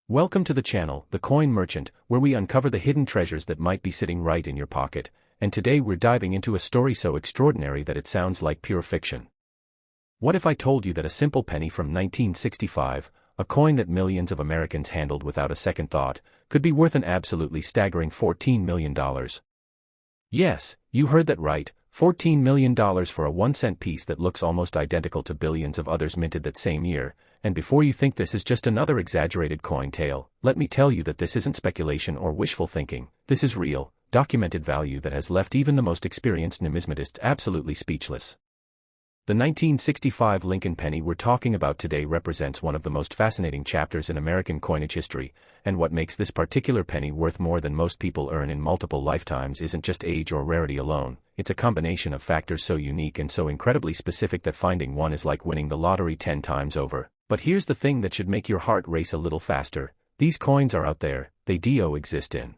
Welcome to the channel, The Coin Merchant, where we uncover the hidden treasures that might be sitting right in your pocket, and today we're diving into a story so extraordinary that it sounds like pure fiction. What if I told you that a simple penny from 1965, a coin that millions of Americans handled without a second thought, could be worth an absolutely staggering $14 million? Yes, you heard that right, $14 million for a 1-cent piece that looks almost identical to billions of others minted that same year. And before you think this is just another exaggerated coin tale, let me tell you that this isn't speculation or wishful thinking. This is real, documented value that has left even the most experienced numismatists absolutely speechless. The 1965 Lincoln penny we're talking about today represents one of the most fascinating chapters in American coinage history, and what makes this particular penny worth more than most people earn in multiple lifetimes isn't just age or rarity alone. It's a combination of factors so unique and so incredibly specific that finding one is like winning the lottery 10 times over. But here's the thing that should make your heart race a little faster: these coins are out there, they do exist in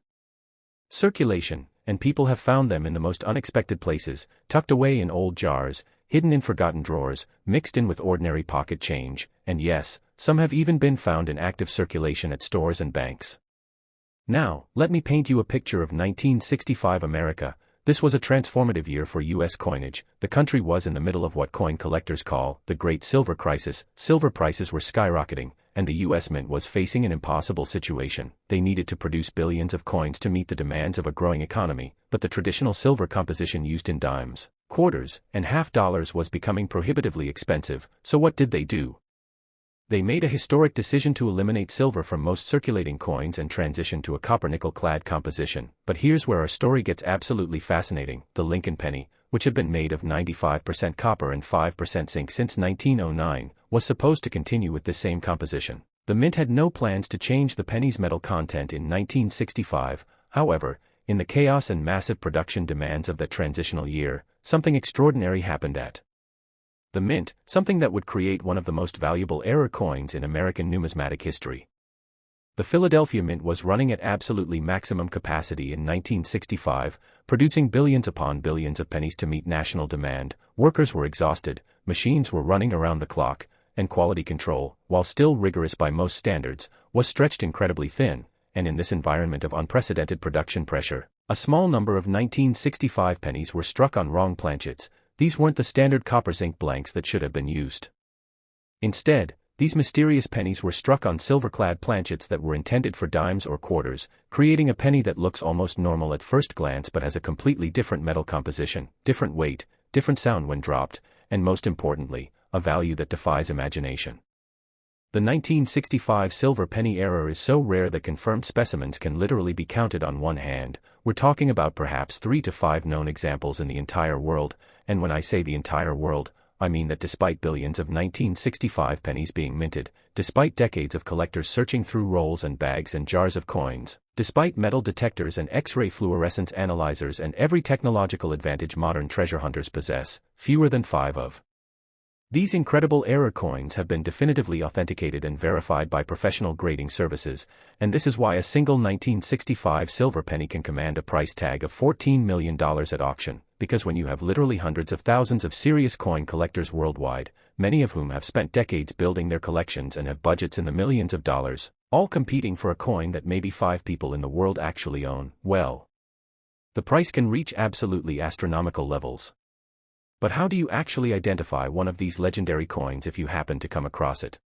circulation, and people have found them in the most unexpected places, tucked away in old jars, hidden in forgotten drawers, mixed in with ordinary pocket change, and yes, some have even been found in active circulation at stores and banks. Now, let me paint you a picture of 1965 America. This was a transformative year for U.S. coinage. The country was in the middle of what coin collectors call the Great Silver Crisis. Silver prices were skyrocketing, and the U.S. Mint was facing an impossible situation. They needed to produce billions of coins to meet the demands of a growing economy, but the traditional silver composition used in dimes, quarters, and half dollars was becoming prohibitively expensive. So what did they do? They made a historic decision to eliminate silver from most circulating coins and transition to a copper-nickel-clad composition. But here's where our story gets absolutely fascinating. The Lincoln penny, which had been made of 95% copper and 5% zinc since 1909, was supposed to continue with this same composition. The mint had no plans to change the penny's metal content in 1965. However, in the chaos and massive production demands of that transitional year, something extraordinary happened at the mint, something that would create one of the most valuable error coins in American numismatic history. The Philadelphia Mint was running at absolutely maximum capacity in 1965, producing billions upon billions of pennies to meet national demand. Workers were exhausted, machines were running around the clock, and quality control, while still rigorous by most standards, was stretched incredibly thin. And in this environment of unprecedented production pressure, a small number of 1965 pennies were struck on wrong planchets. These weren't the standard copper-zinc blanks that should have been used. Instead, these mysterious pennies were struck on silver-clad planchets that were intended for dimes or quarters, creating a penny that looks almost normal at first glance but has a completely different metal composition, different weight, different sound when dropped, and most importantly, a value that defies imagination. The 1965 silver penny error is so rare that confirmed specimens can literally be counted on one hand. We're talking about perhaps 3 to 5 known examples in the entire world, and when I say the entire world, I mean that despite billions of 1965 pennies being minted, despite decades of collectors searching through rolls and bags and jars of coins, despite metal detectors and X-ray fluorescence analyzers and every technological advantage modern treasure hunters possess, fewer than 5 of these incredible error coins have been definitively authenticated and verified by professional grading services, and this is why a single 1965 silver penny can command a price tag of $14 million at auction, because when you have literally hundreds of thousands of serious coin collectors worldwide, many of whom have spent decades building their collections and have budgets in the millions of dollars, all competing for a coin that maybe 5 people in the world actually own, well, the price can reach absolutely astronomical levels. But how do you actually identify one of these legendary coins if you happen to come across it?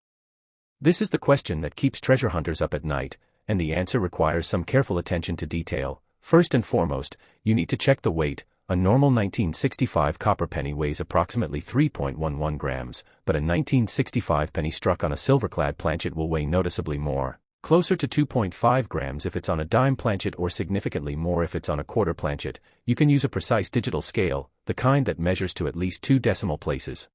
This is the question that keeps treasure hunters up at night, and the answer requires some careful attention to detail. First and foremost, you need to check the weight. A normal 1965 copper penny weighs approximately 3.11 grams, but a 1965 penny struck on a silver-clad planchet will weigh noticeably more, closer to 2.5 grams if it's on a dime planchet or significantly more if it's on a quarter planchet. You can use a precise digital scale, the kind that measures to at least 2 decimal places,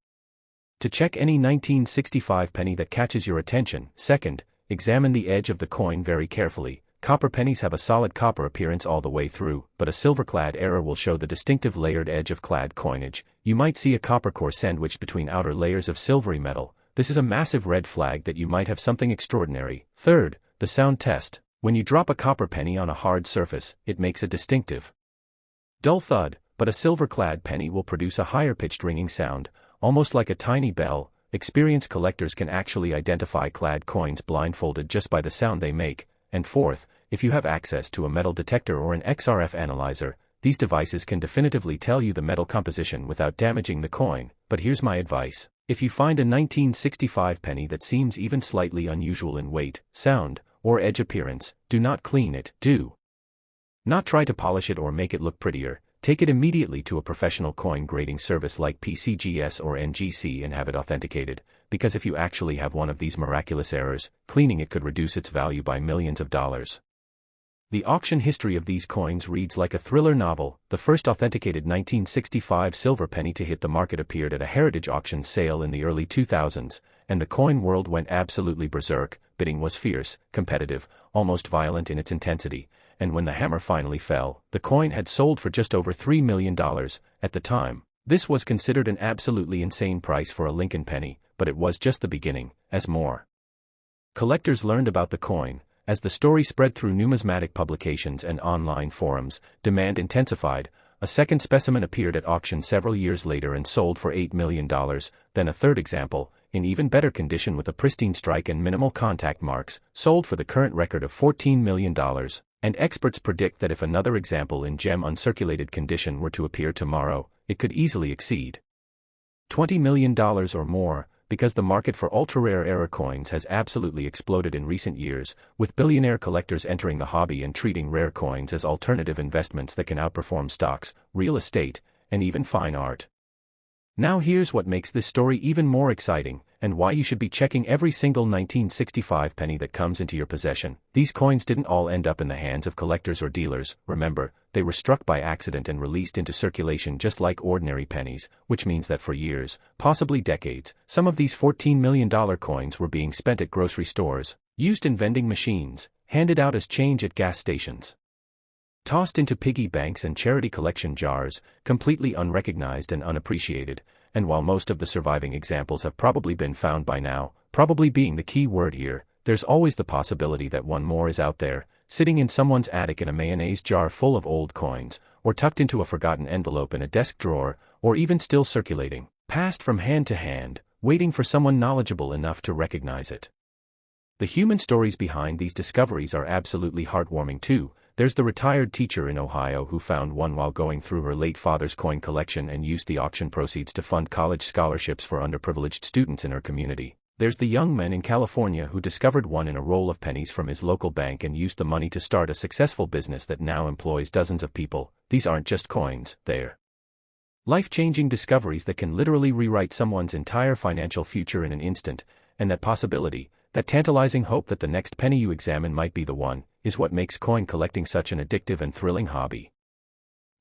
to check any 1965 penny that catches your attention. Second, examine the edge of the coin very carefully. Copper pennies have a solid copper appearance all the way through, but a silver-clad error will show the distinctive layered edge of clad coinage. You might see a copper core sandwiched between outer layers of silvery metal. This is a massive red flag that you might have something extraordinary. Third, the sound test. When you drop a copper penny on a hard surface, it makes a distinctive dull thud, but a silver-clad penny will produce a higher-pitched ringing sound, almost like a tiny bell. experienced collectors can actually identify clad coins blindfolded just by the sound they make, and fourth, if you have access to a metal detector or an XRF analyzer, these devices can definitively tell you the metal composition without damaging the coin. But here's my advice. If you find a 1965 penny that seems even slightly unusual in weight, sound, or edge appearance, do not clean it. Do not try to polish it or make it look prettier. Take it immediately to a professional coin grading service like PCGS or NGC and have it authenticated, because if you actually have one of these miraculous errors, cleaning it could reduce its value by millions of dollars. The auction history of these coins reads like a thriller novel. The first authenticated 1965 silver penny to hit the market appeared at a heritage auction sale in the early 2000s, and the coin world went absolutely berserk. Bidding was fierce, competitive, almost violent in its intensity, and when the hammer finally fell, the coin had sold for just over $3 million. At the time, this was considered an absolutely insane price for a Lincoln penny, but it was just the beginning. As more collectors learned about the coin, as the story spread through numismatic publications and online forums, demand intensified. A second specimen appeared at auction several years later and sold for $8 million, then a third example, in even better condition with a pristine strike and minimal contact marks, sold for the current record of $14 million, and experts predict that if another example in gem uncirculated condition were to appear tomorrow, it could easily exceed $20 million or more, because the market for ultra-rare error coins has absolutely exploded in recent years, with billionaire collectors entering the hobby and treating rare coins as alternative investments that can outperform stocks, real estate, and even fine art. Now here's what makes this story even more exciting, and why you should be checking every single 1965 penny that comes into your possession. These coins didn't all end up in the hands of collectors or dealers. Remember, they were struck by accident and released into circulation just like ordinary pennies, which means that for years, possibly decades, some of these $14 million coins were being spent at grocery stores, used in vending machines, handed out as change at gas stations, tossed into piggy banks and charity collection jars, completely unrecognized and unappreciated. And while most of the surviving examples have probably been found by now, probably being the key word here, there's always the possibility that one more is out there, sitting in someone's attic in a mayonnaise jar full of old coins, or tucked into a forgotten envelope in a desk drawer, or even still circulating, passed from hand to hand, waiting for someone knowledgeable enough to recognize it. The human stories behind these discoveries are absolutely heartwarming too. There's the retired teacher in Ohio who found one while going through her late father's coin collection and used the auction proceeds to fund college scholarships for underprivileged students in her community. There's the young man in California who discovered one in a roll of pennies from his local bank and used the money to start a successful business that now employs dozens of people. These aren't just coins, they're life-changing discoveries that can literally rewrite someone's entire financial future in an instant, and that possibility, that tantalizing hope that the next penny you examine might be the one, is what makes coin collecting such an addictive and thrilling hobby.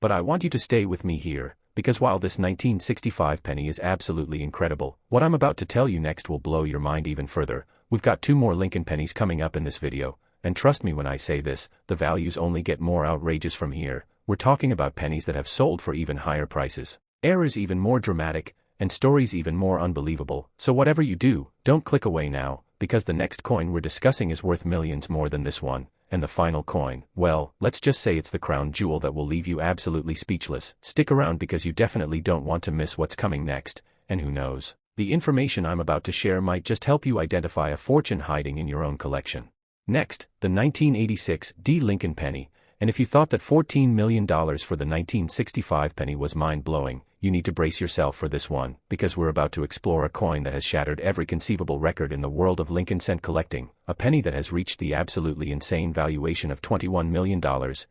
But I want you to stay with me here, because while this 1965 penny is absolutely incredible, what I'm about to tell you next will blow your mind even further. We've got 2 more Lincoln pennies coming up in this video, and trust me when I say this, the values only get more outrageous from here. We're talking about pennies that have sold for even higher prices, errors even more dramatic, and stories even more unbelievable. So whatever you do, don't click away now, because the next coin we're discussing is worth millions more than this one. And the final coin, well, let's just say it's the crown jewel that will leave you absolutely speechless. Stick around because you definitely don't want to miss what's coming next, and who knows, the information I'm about to share might just help you identify a fortune hiding in your own collection. Next, the 1986 D. Lincoln penny, and if you thought that $14 million for the 1965 penny was mind-blowing, you need to brace yourself for this one, because we're about to explore a coin that has shattered every conceivable record in the world of Lincoln cent collecting, a penny that has reached the absolutely insane valuation of $21 million.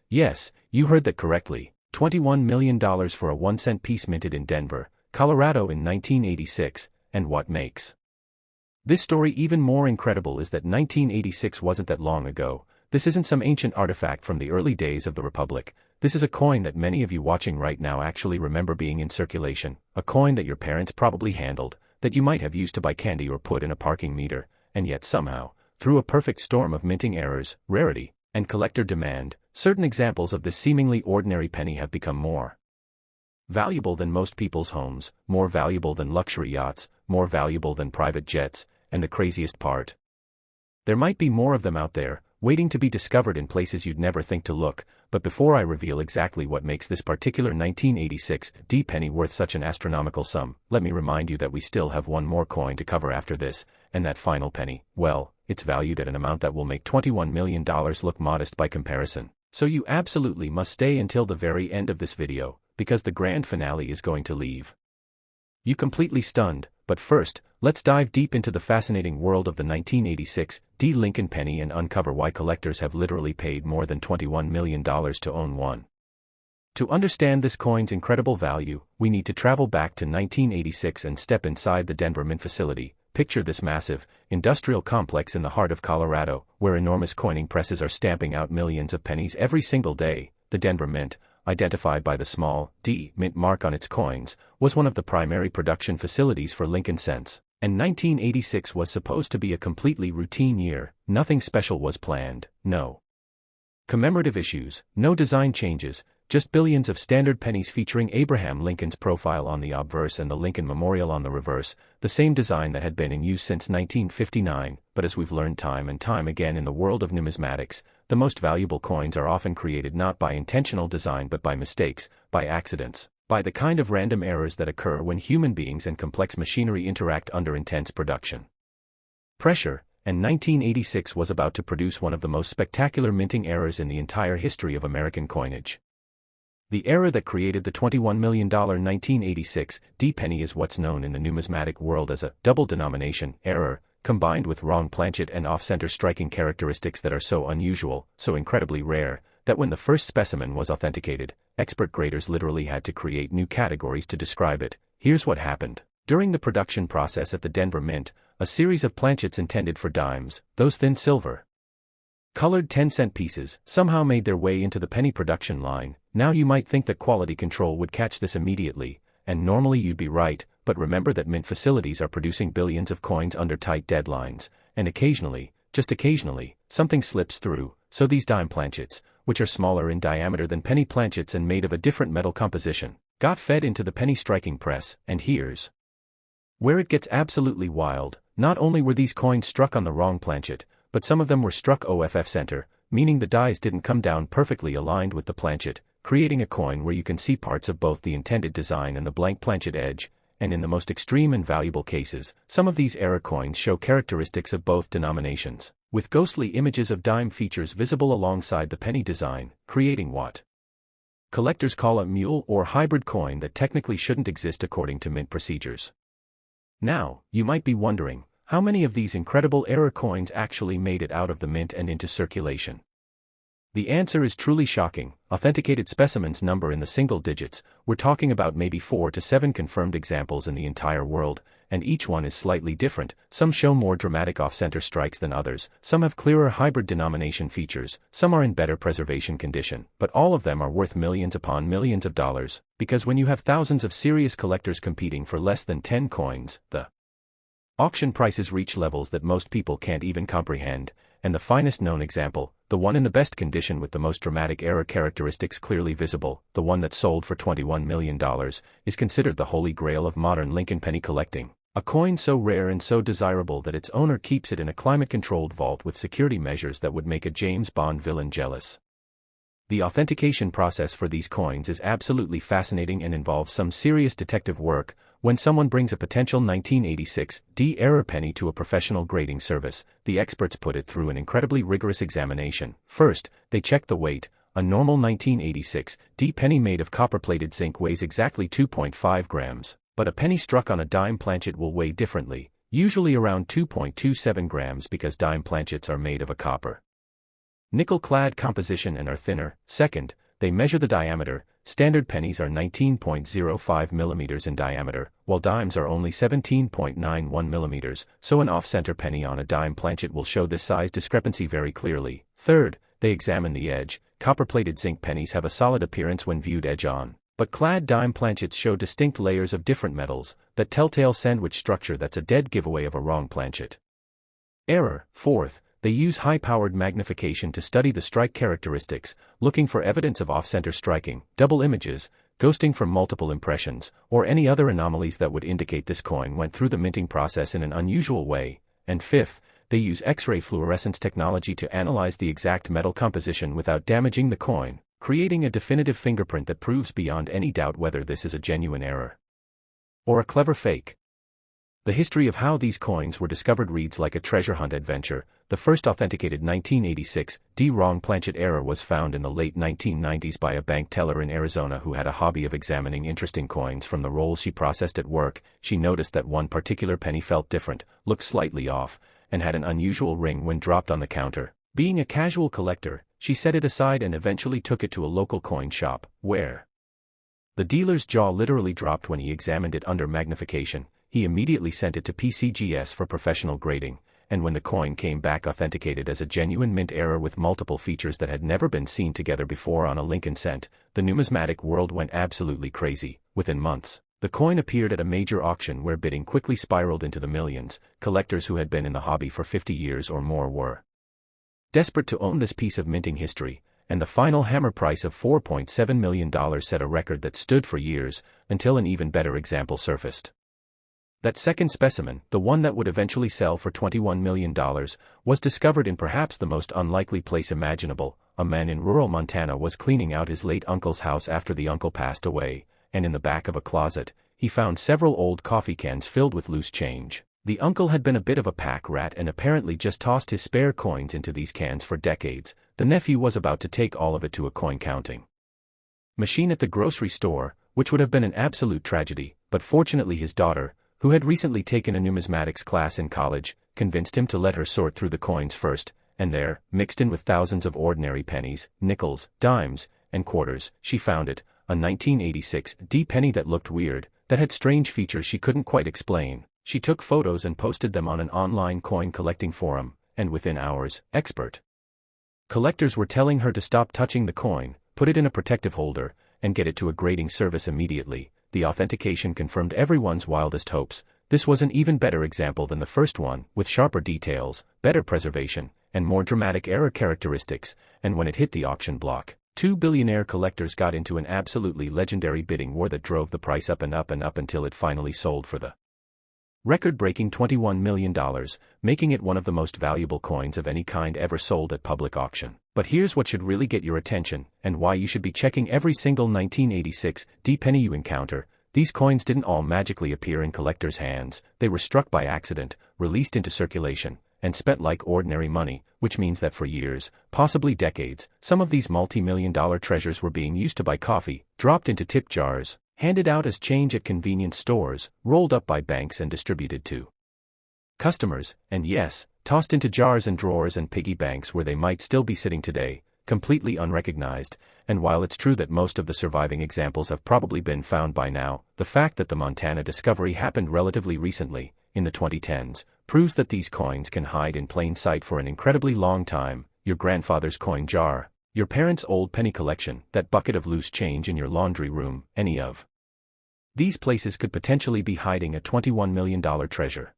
Yes, you heard that correctly, $21 million for a 1-cent piece minted in Denver, Colorado in 1986, and what makes this story even more incredible is that 1986 wasn't that long ago. This isn't some ancient artifact from the early days of the Republic. This is a coin that many of you watching right now actually remember being in circulation, a coin that your parents probably handled, that you might have used to buy candy or put in a parking meter, and yet somehow, through a perfect storm of minting errors, rarity, and collector demand, certain examples of this seemingly ordinary penny have become more valuable than most people's homes, more valuable than luxury yachts, more valuable than private jets, and the craziest part, there might be more of them out there, waiting to be discovered in places you'd never think to look. But before I reveal exactly what makes this particular 1986 D penny worth such an astronomical sum, let me remind you that we still have one more coin to cover after this, and that final penny, well, it's valued at an amount that will make $21 million look modest by comparison. So you absolutely must stay until the very end of this video, because the grand finale is going to leave you completely stunned. But first, let's dive deep into the fascinating world of the 1986 D Lincoln penny and uncover why collectors have literally paid more than $21 million to own one. To understand this coin's incredible value, we need to travel back to 1986 and step inside the Denver Mint facility. Picture this massive, industrial complex in the heart of Colorado, where enormous coining presses are stamping out millions of pennies every single day. The Denver Mint, identified by the small D mint mark on its coins, was one of the primary production facilities for Lincoln cents, and 1986 was supposed to be a completely routine year. Nothing special was planned, no commemorative issues, no design changes, just billions of standard pennies featuring Abraham Lincoln's profile on the obverse and the Lincoln Memorial on the reverse, the same design that had been in use since 1959. But as we've learned time and time again in the world of numismatics, the most valuable coins are often created not by intentional design but by mistakes, by accidents, by the kind of random errors that occur when human beings and complex machinery interact under intense production pressure. And 1986 was about to produce one of the most spectacular minting errors in the entire history of American coinage. The error that created the $21 million 1986 D penny is what's known in the numismatic world as a double denomination error, combined with wrong planchet and off-center striking characteristics that are so unusual, so incredibly rare, that when the first specimen was authenticated, expert graders literally had to create new categories to describe it. Here's what happened. During the production process at the Denver Mint, a series of planchets intended for dimes, those thin silver colored 10-cent pieces, somehow made their way into the penny production line. Now you might think that quality control would catch this immediately, and normally you'd be right, but remember that mint facilities are producing billions of coins under tight deadlines, and occasionally, just occasionally, something slips through. So these dime planchets, which are smaller in diameter than penny planchets and made of a different metal composition, got fed into the penny striking press. And here's where it gets absolutely wild. Not only were these coins struck on the wrong planchet, but some of them were struck OFF center, meaning the dies didn't come down perfectly aligned with the planchet, creating a coin where you can see parts of both the intended design and the blank planchet edge. And in the most extreme and valuable cases, some of these error coins show characteristics of both denominations, with ghostly images of dime features visible alongside the penny design, creating what collectors call a mule or hybrid coin that technically shouldn't exist according to mint procedures. Now, you might be wondering, how many of these incredible error coins actually made it out of the mint and into circulation? The answer is truly shocking. Authenticated specimens number in the single digits. We're talking about maybe 4 to 7 confirmed examples in the entire world, and each one is slightly different. Some show more dramatic off-center strikes than others, some have clearer hybrid denomination features, some are in better preservation condition, but all of them are worth millions upon millions of dollars, because when you have thousands of serious collectors competing for less than 10 coins, the auction prices reach levels that most people can't even comprehend. And the finest known example, the one in the best condition with the most dramatic error characteristics clearly visible, the one that sold for $21 million, is considered the holy grail of modern Lincoln penny collecting. A coin so rare and so desirable that its owner keeps it in a climate-controlled vault with security measures that would make a James Bond villain jealous. The authentication process for these coins is absolutely fascinating and involves some serious detective work. When someone brings a potential 1986 D error penny to a professional grading service, the experts put it through an incredibly rigorous examination. First, they check the weight. A normal 1986 D penny made of copper-plated zinc weighs exactly 2.5 grams, but a penny struck on a dime planchet will weigh differently, usually around 2.27 grams because dime planchets are made of a copper nickel-clad composition and are thinner. Second, they measure the diameter. Standard pennies are 19.05 millimeters in diameter, while dimes are only 17.91 millimeters, so an off-center penny on a dime planchet will show this size discrepancy very clearly. Third, they examine the edge. Copper-plated zinc pennies have a solid appearance when viewed edge-on, but clad dime planchets show distinct layers of different metals, that telltale sandwich structure that's a dead giveaway of a wrong planchet error. Fourth, they use high-powered magnification to study the strike characteristics, looking for evidence of off-center striking, double images, ghosting from multiple impressions, or any other anomalies that would indicate this coin went through the minting process in an unusual way. And fifth, they use X-ray fluorescence technology to analyze the exact metal composition without damaging the coin, creating a definitive fingerprint that proves beyond any doubt whether this is a genuine error or a clever fake. The history of how these coins were discovered reads like a treasure hunt adventure. The first authenticated 1986 D-wrong planchet error was found in the late 1990s by a bank teller in Arizona who had a hobby of examining interesting coins from the rolls she processed at work. She noticed that one particular penny felt different, looked slightly off, and had an unusual ring when dropped on the counter. Being a casual collector, she set it aside and eventually took it to a local coin shop, where the dealer's jaw literally dropped when he examined it under magnification. He immediately sent it to PCGS for professional grading, and when the coin came back authenticated as a genuine mint error with multiple features that had never been seen together before on a Lincoln cent, the numismatic world went absolutely crazy. Within months, the coin appeared at a major auction where bidding quickly spiraled into the millions. Collectors who had been in the hobby for 50 years or more were desperate to own this piece of minting history, and the final hammer price of $4.7 million set a record that stood for years, until an even better example surfaced. That second specimen, the one that would eventually sell for $21 million, was discovered in perhaps the most unlikely place imaginable. A man in rural Montana was cleaning out his late uncle's house after the uncle passed away, and in the back of a closet, he found several old coffee cans filled with loose change. The uncle had been a bit of a pack rat and apparently just tossed his spare coins into these cans for decades. The nephew was about to take all of it to a coin counting machine at the grocery store, which would have been an absolute tragedy, but fortunately his daughter, who had recently taken a numismatics class in college, convinced him to let her sort through the coins first, and there, mixed in with thousands of ordinary pennies, nickels, dimes, and quarters, she found it, a 1986 D penny that looked weird, that had strange features she couldn't quite explain. She took photos and posted them on an online coin collecting forum, and within hours, expert collectors were telling her to stop touching the coin, put it in a protective holder, and get it to a grading service immediately. The authentication confirmed everyone's wildest hopes. This was an even better example than the first one, with sharper details, better preservation, and more dramatic error characteristics, and when it hit the auction block, two billionaire collectors got into an absolutely legendary bidding war that drove the price up and up and up until it finally sold for the record-breaking $21 million, making it one of the most valuable coins of any kind ever sold at public auction. But here's what should really get your attention, and why you should be checking every single 1986 D penny you encounter. These coins didn't all magically appear in collectors' hands. They were struck by accident, released into circulation, and spent like ordinary money, which means that for years, possibly decades, some of these multi-million-dollar treasures were being used to buy coffee, dropped into tip jars, handed out as change at convenience stores, rolled up by banks and distributed to customers, and yes, tossed into jars and drawers and piggy banks where they might still be sitting today, completely unrecognized. And while it's true that most of the surviving examples have probably been found by now, the fact that the Montana discovery happened relatively recently, in the 2010s, proves that these coins can hide in plain sight for an incredibly long time. Your grandfather's coin jar, your parents' old penny collection, that bucket of loose change in your laundry room, any of these places could potentially be hiding a $21 million treasure.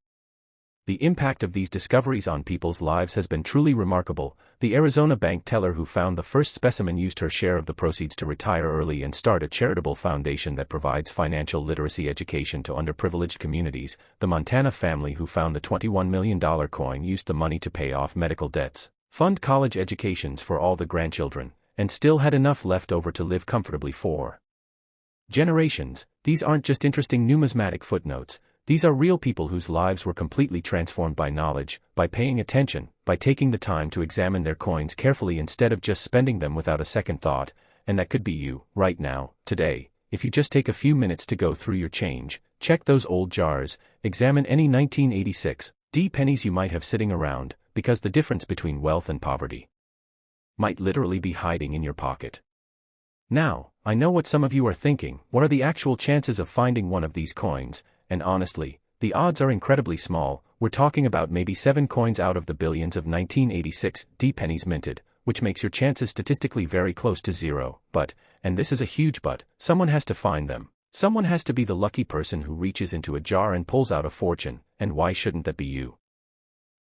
The impact of these discoveries on people's lives has been truly remarkable. The Arizona bank teller who found the first specimen used her share of the proceeds to retire early and start a charitable foundation that provides financial literacy education to underprivileged communities. The Montana family who found the $21 million coin used the money to pay off medical debts, fund college educations for all the grandchildren, and still had enough left over to live comfortably for generations. These aren't just interesting numismatic footnotes. These are real people whose lives were completely transformed by knowledge, by paying attention, by taking the time to examine their coins carefully instead of just spending them without a second thought. And that could be you, right now, today. If you just take a few minutes to go through your change, check those old jars, examine any 1986 D pennies you might have sitting around, because the difference between wealth and poverty might literally be hiding in your pocket. Now, I know what some of you are thinking. What are the actual chances of finding one of these coins? And honestly, the odds are incredibly small. We're talking about maybe 7 coins out of the billions of 1986 D pennies minted, which makes your chances statistically very close to zero. But, and this is a huge but, someone has to find them. Someone has to be the lucky person who reaches into a jar and pulls out a fortune, and why shouldn't that be you?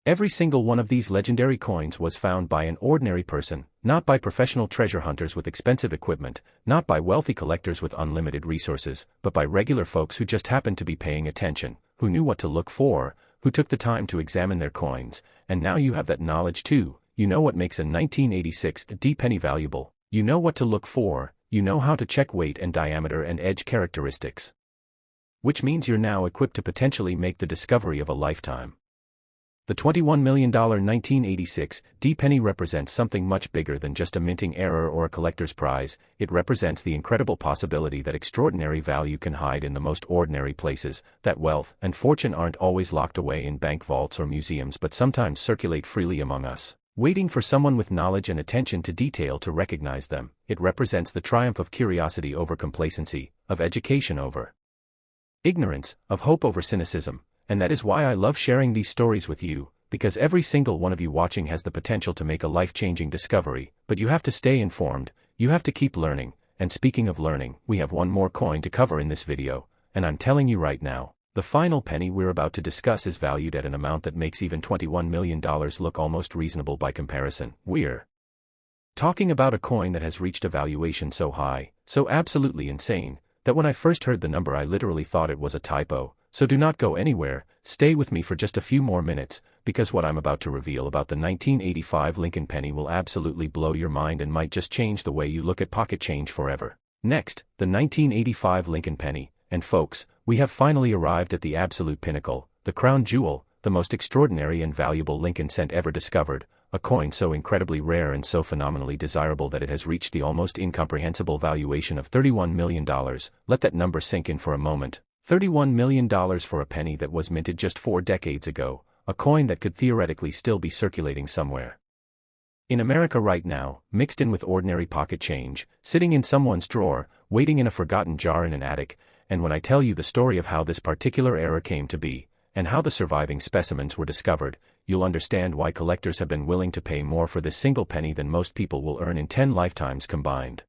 Every single one of these legendary coins was found by an ordinary person, not by professional treasure hunters with expensive equipment, not by wealthy collectors with unlimited resources, but by regular folks who just happened to be paying attention, who knew what to look for, who took the time to examine their coins, and now you have that knowledge too. You know what makes a 1986 D penny valuable. You know what to look for. You know how to check weight and diameter and edge characteristics. Which means you're now equipped to potentially make the discovery of a lifetime. The $21 million 1986 D penny represents something much bigger than just a minting error or a collector's prize. It represents the incredible possibility that extraordinary value can hide in the most ordinary places, that wealth and fortune aren't always locked away in bank vaults or museums but sometimes circulate freely among us, waiting for someone with knowledge and attention to detail to recognize them. It represents the triumph of curiosity over complacency, of education over ignorance, of hope over cynicism. And that is why I love sharing these stories with you, because every single one of you watching has the potential to make a life-changing discovery, but you have to stay informed, you have to keep learning, and speaking of learning, we have one more coin to cover in this video, and I'm telling you right now, the final penny we're about to discuss is valued at an amount that makes even $21 million look almost reasonable by comparison. We're talking about a coin that has reached a valuation so high, so absolutely insane, that when I first heard the number I literally thought it was a typo. So do not go anywhere, stay with me for just a few more minutes, because what I'm about to reveal about the 1985 Lincoln penny will absolutely blow your mind and might just change the way you look at pocket change forever. Next, the 1985 Lincoln penny, and folks, we have finally arrived at the absolute pinnacle, the crown jewel, the most extraordinary and valuable Lincoln cent ever discovered, a coin so incredibly rare and so phenomenally desirable that it has reached the almost incomprehensible valuation of $31 million. Let that number sink in for a moment. $31 million for a penny that was minted just 4 decades ago, a coin that could theoretically still be circulating somewhere in America right now, mixed in with ordinary pocket change, sitting in someone's drawer, waiting in a forgotten jar in an attic. And when I tell you the story of how this particular error came to be, and how the surviving specimens were discovered, you'll understand why collectors have been willing to pay more for this single penny than most people will earn in 10 lifetimes combined.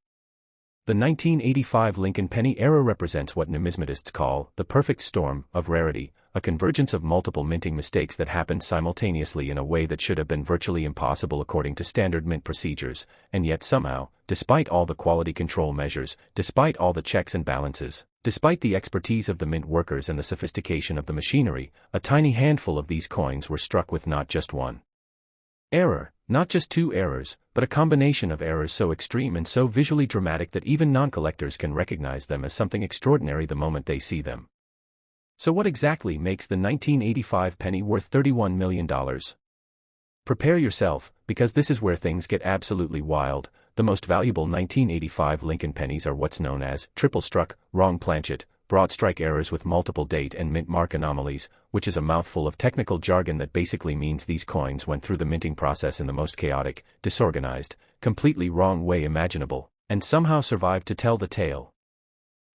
The 1985 Lincoln penny era represents what numismatists call the perfect storm of rarity, a convergence of multiple minting mistakes that happened simultaneously in a way that should have been virtually impossible according to standard mint procedures, and yet somehow, despite all the quality control measures, despite all the checks and balances, despite the expertise of the mint workers and the sophistication of the machinery, a tiny handful of these coins were struck with not just one error, not just 2 errors, but a combination of errors so extreme and so visually dramatic that even non-collectors can recognize them as something extraordinary the moment they see them. So what exactly makes the 1985 penny worth $31 million? Prepare yourself, because this is where things get absolutely wild. The most valuable 1985 Lincoln pennies are what's known as triple struck, wrong planchet, broadstrike errors with multiple date and mint mark anomalies, which is a mouthful of technical jargon that basically means these coins went through the minting process in the most chaotic, disorganized, completely wrong way imaginable, and somehow survived to tell the tale.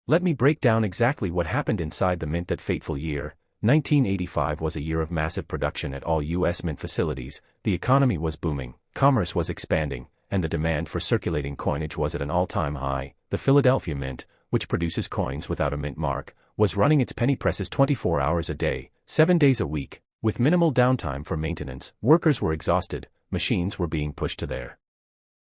Let me break down exactly what happened inside the mint that fateful year. 1985 was a year of massive production at all U.S. mint facilities, the economy was booming, commerce was expanding, and the demand for circulating coinage was at an all-time high. The Philadelphia Mint, which produces coins without a mint mark, was running its penny presses 24 hours a day, 7 days a week, with minimal downtime for maintenance. Workers were exhausted, machines were being pushed to their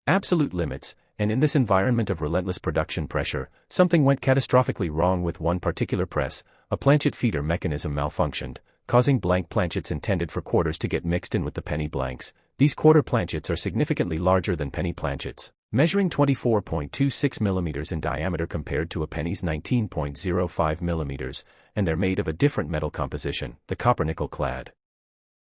absolute limits, and in this environment of relentless production pressure, something went catastrophically wrong with one particular press. A planchet feeder mechanism malfunctioned, causing blank planchets intended for quarters to get mixed in with the penny blanks. These quarter planchets are significantly larger than penny planchets, measuring 24.26 millimeters in diameter compared to a penny's 19.05 millimeters, and they're made of a different metal composition, the copper-nickel clad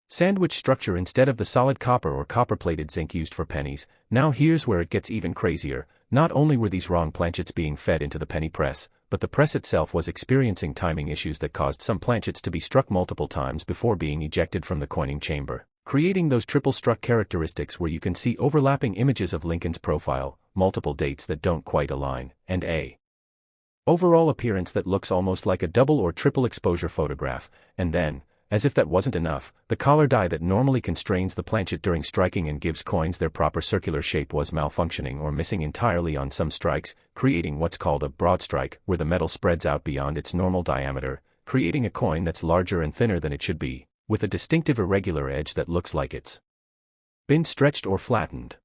sandwich structure instead of the solid copper or copper-plated zinc used for pennies. Now here's where it gets even crazier. Not only were these wrong planchets being fed into the penny press, but the press itself was experiencing timing issues that caused some planchets to be struck multiple times before being ejected from the coining chamber, creating those triple struck characteristics where you can see overlapping images of Lincoln's profile, multiple dates that don't quite align, and a overall appearance that looks almost like a double or triple exposure photograph. And then, as if that wasn't enough, the collar die that normally constrains the planchet during striking and gives coins their proper circular shape was malfunctioning or missing entirely on some strikes, creating what's called a broadstrike, where the metal spreads out beyond its normal diameter, creating a coin that's larger and thinner than it should be, with a distinctive irregular edge that looks like it's been stretched or flattened.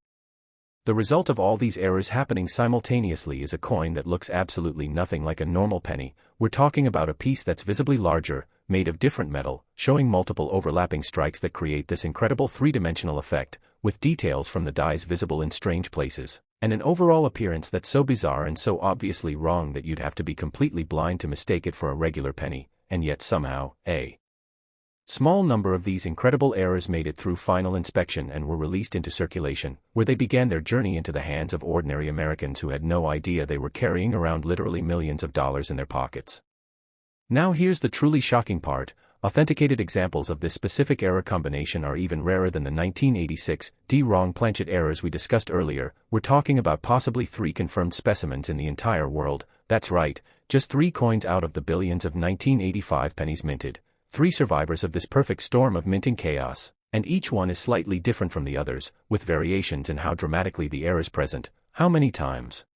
The result of all these errors happening simultaneously is a coin that looks absolutely nothing like a normal penny. We're talking about a piece that's visibly larger, made of different metal, showing multiple overlapping strikes that create this incredible three-dimensional effect, with details from the dies visible in strange places, and an overall appearance that's so bizarre and so obviously wrong that you'd have to be completely blind to mistake it for a regular penny, and yet somehow, a small number of these incredible errors made it through final inspection and were released into circulation, where they began their journey into the hands of ordinary Americans who had no idea they were carrying around literally millions of dollars in their pockets. Now here's the truly shocking part: authenticated examples of this specific error combination are even rarer than the 1986 wrong planchet errors we discussed earlier. We're talking about possibly 3 confirmed specimens in the entire world. That's right, just 3 coins out of the billions of 1985 pennies minted. 3 survivors of this perfect storm of minting chaos, and each one is slightly different from the others, with variations in how dramatically the error is present, how many times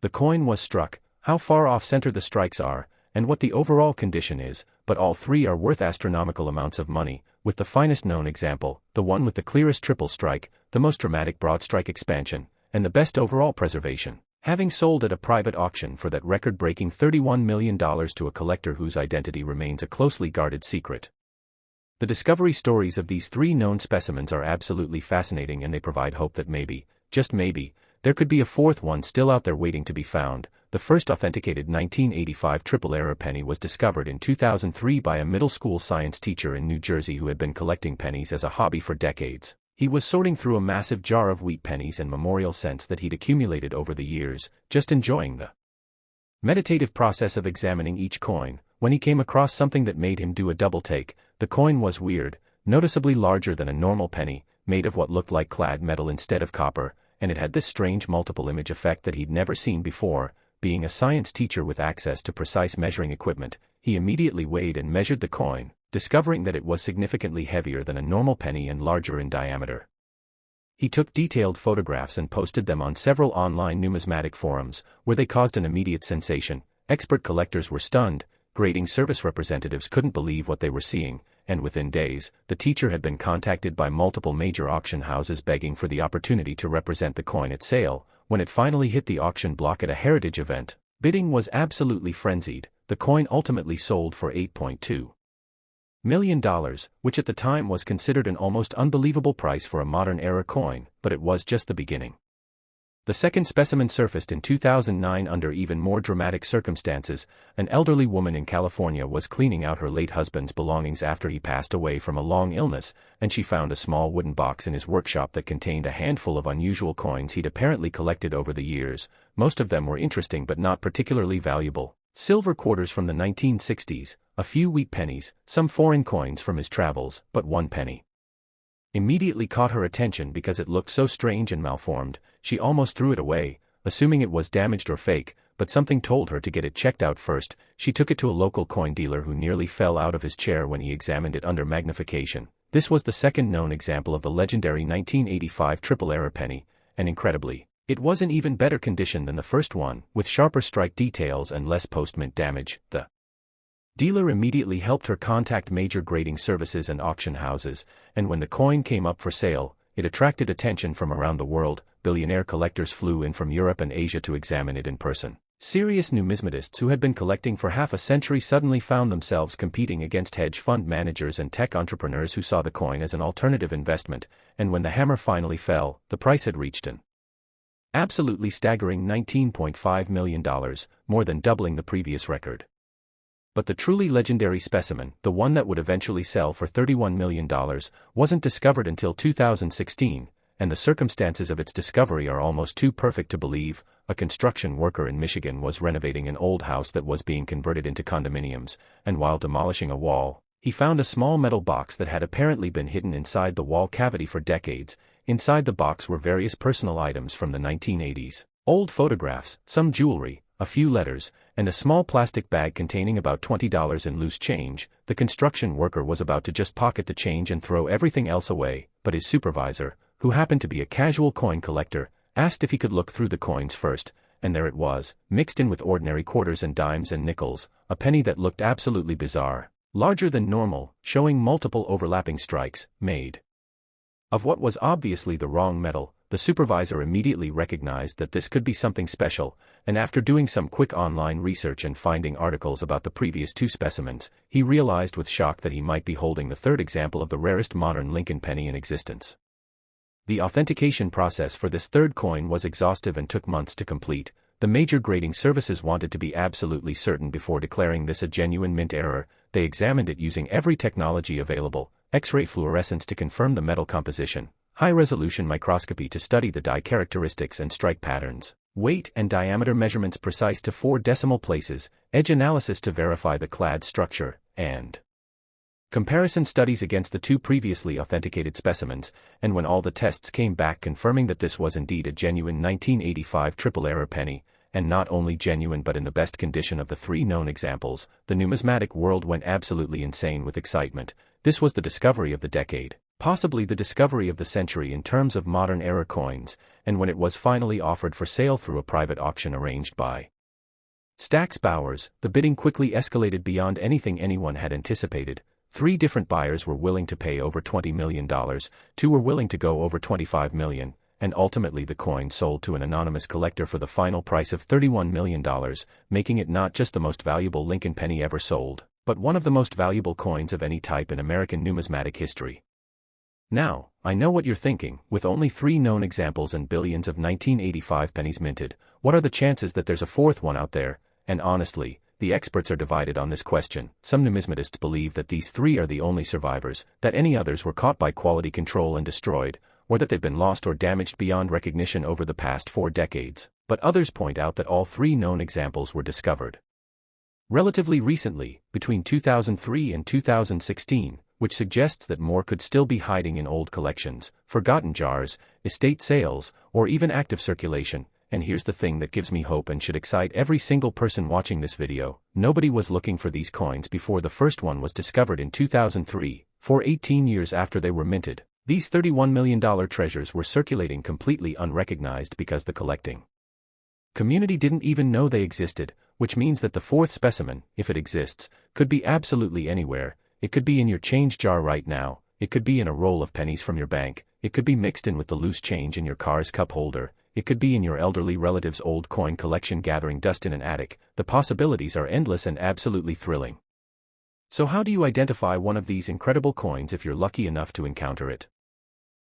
the coin was struck, how far off center the strikes are, and what the overall condition is, but all 3 are worth astronomical amounts of money, with the finest known example, the one with the clearest triple strike, the most dramatic broadstrike expansion, and the best overall preservation, having sold at a private auction for that record-breaking $31 million to a collector whose identity remains a closely guarded secret. The discovery stories of these 3 known specimens are absolutely fascinating, and they provide hope that maybe, just maybe, there could be a 4th one still out there waiting to be found. The first authenticated 1985 triple error penny was discovered in 2003 by a middle school science teacher in New Jersey who had been collecting pennies as a hobby for decades. He was sorting through a massive jar of wheat pennies and memorial cents that he'd accumulated over the years, just enjoying the meditative process of examining each coin, when he came across something that made him do a double take. The coin was weird, noticeably larger than a normal penny, made of what looked like clad metal instead of copper, and it had this strange multiple image effect that he'd never seen before. Being a science teacher with access to precise measuring equipment, he immediately weighed and measured the coin, discovering that it was significantly heavier than a normal penny and larger in diameter. He took detailed photographs and posted them on several online numismatic forums, where they caused an immediate sensation. Expert collectors were stunned, grading service representatives couldn't believe what they were seeing, and within days, the teacher had been contacted by multiple major auction houses begging for the opportunity to represent the coin at sale. When it finally hit the auction block at a heritage event, bidding was absolutely frenzied. The coin ultimately sold for $8.2 million, which at the time was considered an almost unbelievable price for a modern-era coin, but it was just the beginning. The second specimen surfaced in 2009 under even more dramatic circumstances. An elderly woman in California was cleaning out her late husband's belongings after he passed away from a long illness, and she found a small wooden box in his workshop that contained a handful of unusual coins he'd apparently collected over the years. Most of them were interesting but not particularly valuable. Silver quarters from the 1960s, a few wheat pennies, some foreign coins from his travels, but 1 penny immediately caught her attention because it looked so strange and malformed. She almost threw it away, assuming it was damaged or fake, but something told her to get it checked out first. She took it to a local coin dealer who nearly fell out of his chair when he examined it under magnification. This was the second known example of the legendary 1985 triple error penny, and incredibly, it was in even better condition than the first one, with sharper strike details and less post-mint damage. The dealer immediately helped her contact major grading services and auction houses, and when the coin came up for sale, it attracted attention from around the world. Billionaire collectors flew in from Europe and Asia to examine it in person. Serious numismatists who had been collecting for half a century suddenly found themselves competing against hedge fund managers and tech entrepreneurs who saw the coin as an alternative investment, and when the hammer finally fell, the price had reached an absolutely staggering $19.5 million, more than doubling the previous record. But the truly legendary specimen, the one that would eventually sell for $31 million, wasn't discovered until 2016, and the circumstances of its discovery are almost too perfect to believe. A construction worker in Michigan was renovating an old house that was being converted into condominiums, and while demolishing a wall, he found a small metal box that had apparently been hidden inside the wall cavity for decades. Inside the box were various personal items from the 1980s, old photographs, some jewelry, a few letters, and a small plastic bag containing about $20 in loose change. The construction worker was about to just pocket the change and throw everything else away, but his supervisor, who happened to be a casual coin collector, asked if he could look through the coins first, and there it was, mixed in with ordinary quarters and dimes and nickels, a penny that looked absolutely bizarre, larger than normal, showing multiple overlapping strikes, made of what was obviously the wrong metal. the supervisor immediately recognized that this could be something special, and after doing some quick online research and finding articles about the previous two specimens, he realized with shock that he might be holding the third example of the rarest modern Lincoln penny in existence. The authentication process for this third coin was exhaustive and took months to complete. The major grading services wanted to be absolutely certain before declaring this a genuine mint error. They examined it using every technology available: X-ray fluorescence to confirm the metal composition, high-resolution microscopy to study the die characteristics and strike patterns, weight and diameter measurements precise to 4 decimal places, edge analysis to verify the clad structure, and comparison studies against the two previously authenticated specimens. And when all the tests came back confirming that this was indeed a genuine 1985 triple error penny, and not only genuine but in the best condition of the 3 known examples, the numismatic world went absolutely insane with excitement. This was the discovery of the decade, possibly the discovery of the century in terms of modern error coins, and when it was finally offered for sale through a private auction arranged by Stax Bowers, the bidding quickly escalated beyond anything anyone had anticipated. 3 different buyers were willing to pay over $20 million, 2 were willing to go over $25 million, and ultimately the coin sold to an anonymous collector for the final price of $31 million, making it not just the most valuable Lincoln penny ever sold, but one of the most valuable coins of any type in American numismatic history. Now, I know what you're thinking: with only 3 known examples and billions of 1985 pennies minted, what are the chances that there's a fourth one out there? And honestly, the experts are divided on this question. Some numismatists believe that these 3 are the only survivors, that any others were caught by quality control and destroyed, or that they've been lost or damaged beyond recognition over the past 4 decades, but others point out that all 3 known examples were discovered relatively recently, between 2003 and 2016, which suggests that more could still be hiding in old collections, forgotten jars, estate sales, or even active circulation. And here's the thing that gives me hope and should excite every single person watching this video: nobody was looking for these coins before the first one was discovered in 2003. For 18 years after they were minted, these $31 million treasures were circulating completely unrecognized because the collecting community didn't even know they existed, which means that the fourth specimen, if it exists, could be absolutely anywhere. It could be in your change jar right now, it could be in a roll of pennies from your bank, it could be mixed in with the loose change in your car's cup holder, it could be in your elderly relative's old coin collection gathering dust in an attic. The possibilities are endless and absolutely thrilling. So how do you identify one of these incredible coins if you're lucky enough to encounter it?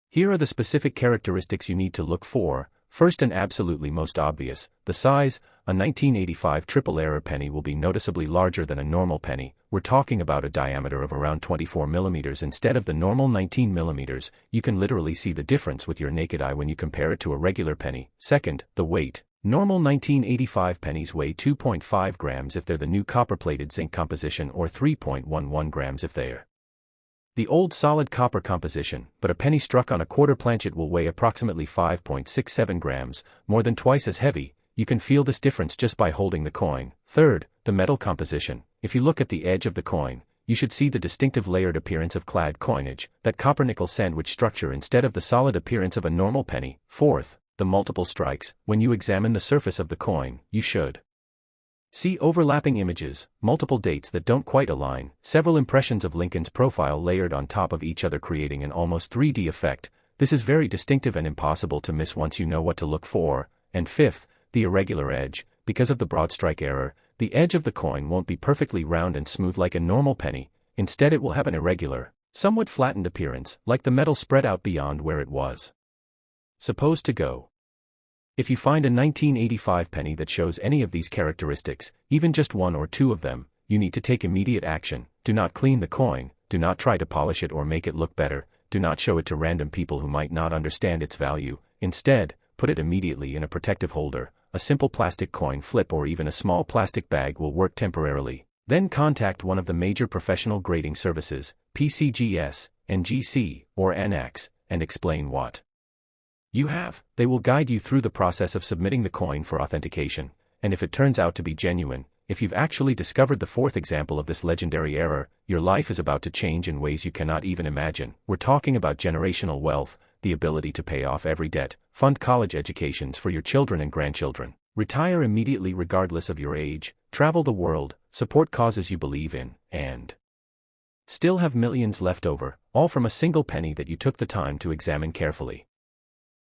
Here are the specific characteristics you need to look for. First and absolutely most obvious, the size. A 1985 triple error penny will be noticeably larger than a normal penny. We're talking about a diameter of around 24 millimeters instead of the normal 19 millimeters. You can literally see the difference with your naked eye when you compare it to a regular penny. Second, the weight. Normal 1985 pennies weigh 2.5 grams if they're the new copper-plated zinc composition, or 3.11 grams if they're the old solid copper composition, but a penny struck on a quarter planchet will weigh approximately 5.67 grams, more than twice as heavy. You can feel this difference just by holding the coin. Third, the metal composition. If you look at the edge of the coin, you should see the distinctive layered appearance of clad coinage, that copper-nickel sandwich structure instead of the solid appearance of a normal penny. Fourth, the multiple strikes. When you examine the surface of the coin, you should see overlapping images, multiple dates that don't quite align, several impressions of Lincoln's profile layered on top of each other, creating an almost 3D effect. This is very distinctive and impossible to miss once you know what to look for. And fifth, the irregular edge. Because of the broadstrike error, the edge of the coin won't be perfectly round and smooth like a normal penny. Instead, it will have an irregular, somewhat flattened appearance, like the metal spread out beyond where it was supposed to go. If you find a 1985 penny that shows any of these characteristics, even just 1 or 2 of them, you need to take immediate action. Do not clean the coin, do not try to polish it or make it look better, do not show it to random people who might not understand its value. Instead, put it immediately in a protective holder. A simple plastic coin flip or even a small plastic bag will work temporarily. Then contact one of the major professional grading services, PCGS, NGC, or NX, and explain what you have. They will guide you through the process of submitting the coin for authentication, and if it turns out to be genuine, if you've actually discovered the fourth example of this legendary error, your life is about to change in ways you cannot even imagine. We're talking about generational wealth, the ability to pay off every debt, fund college educations for your children and grandchildren, retire immediately regardless of your age, travel the world, support causes you believe in, and still have millions left over, all from a single penny that you took the time to examine carefully.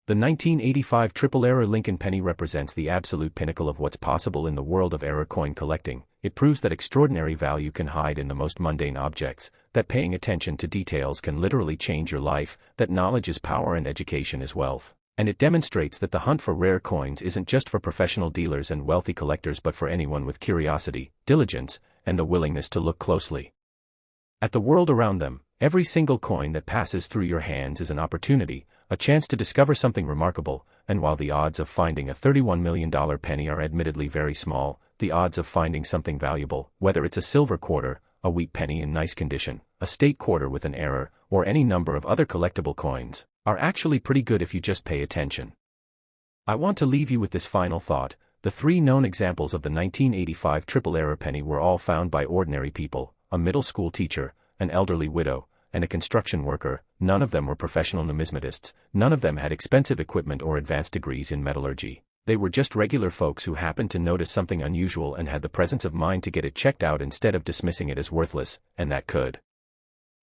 The 1985 triple error Lincoln penny represents the absolute pinnacle of what's possible in the world of error coin collecting. It proves that extraordinary value can hide in the most mundane objects, that paying attention to details can literally change your life, that knowledge is power and education is wealth. And it demonstrates that the hunt for rare coins isn't just for professional dealers and wealthy collectors but for anyone with curiosity, diligence, and the willingness to look closely at the world around them. Every single coin that passes through your hands is an opportunity, a chance to discover something remarkable, and while the odds of finding a $31 million penny are admittedly very small, the odds of finding something valuable, whether it's a silver quarter, a wheat penny in nice condition, a state quarter with an error, or any number of other collectible coins, are actually pretty good if you just pay attention. I want to leave you with this final thought. The three known examples of the 1985 triple error penny were all found by ordinary people: a middle school teacher, an elderly widow, and a construction worker. None of them were professional numismatists, none of them had expensive equipment or advanced degrees in metallurgy. They were just regular folks who happened to notice something unusual and had the presence of mind to get it checked out instead of dismissing it as worthless, and that could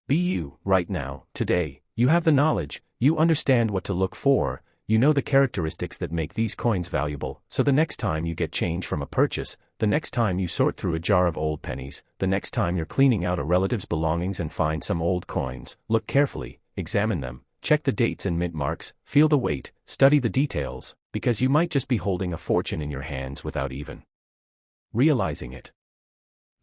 be you, right now, today. You have the knowledge, you understand what to look for, you know the characteristics that make these coins valuable, so the next time you get change from a purchase, the next time you sort through a jar of old pennies, the next time you're cleaning out a relative's belongings and find some old coins, look carefully, examine them, check the dates and mint marks, feel the weight, study the details, because you might just be holding a fortune in your hands without even realizing it.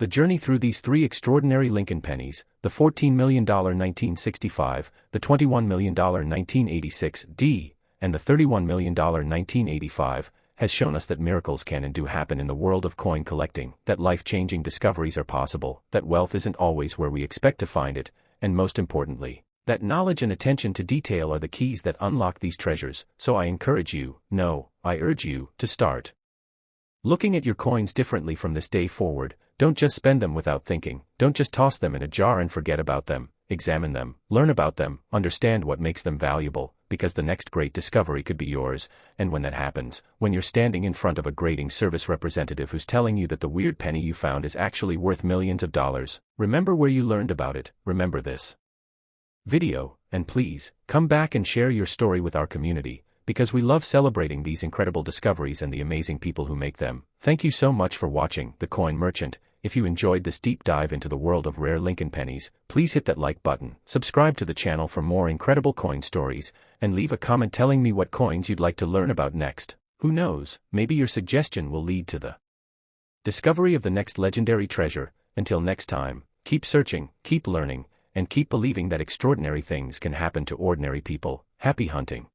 The journey through these three extraordinary Lincoln pennies, the $14 million 1965, the $21 million 1986 D, and the $31 million 1985, has shown us that miracles can and do happen in the world of coin collecting, that life-changing discoveries are possible, that wealth isn't always where we expect to find it, and most importantly, that knowledge and attention to detail are the keys that unlock these treasures. So I encourage you, no, I urge you, to start looking at your coins differently from this day forward. Don't just spend them without thinking, don't just toss them in a jar and forget about them. Examine them, learn about them, understand what makes them valuable, because the next great discovery could be yours. And when that happens, when you're standing in front of a grading service representative who's telling you that the weird penny you found is actually worth millions of dollars, remember where you learned about it, remember this video, and please, come back and share your story with our community, because we love celebrating these incredible discoveries and the amazing people who make them. Thank you so much for watching The Coin Merchant. If you enjoyed this deep dive into the world of rare Lincoln pennies, please hit that like button, subscribe to the channel for more incredible coin stories, and leave a comment telling me what coins you'd like to learn about next. Who knows, maybe your suggestion will lead to the discovery of the next legendary treasure. Until next time, keep searching, keep learning, and keep believing that extraordinary things can happen to ordinary people. Happy hunting.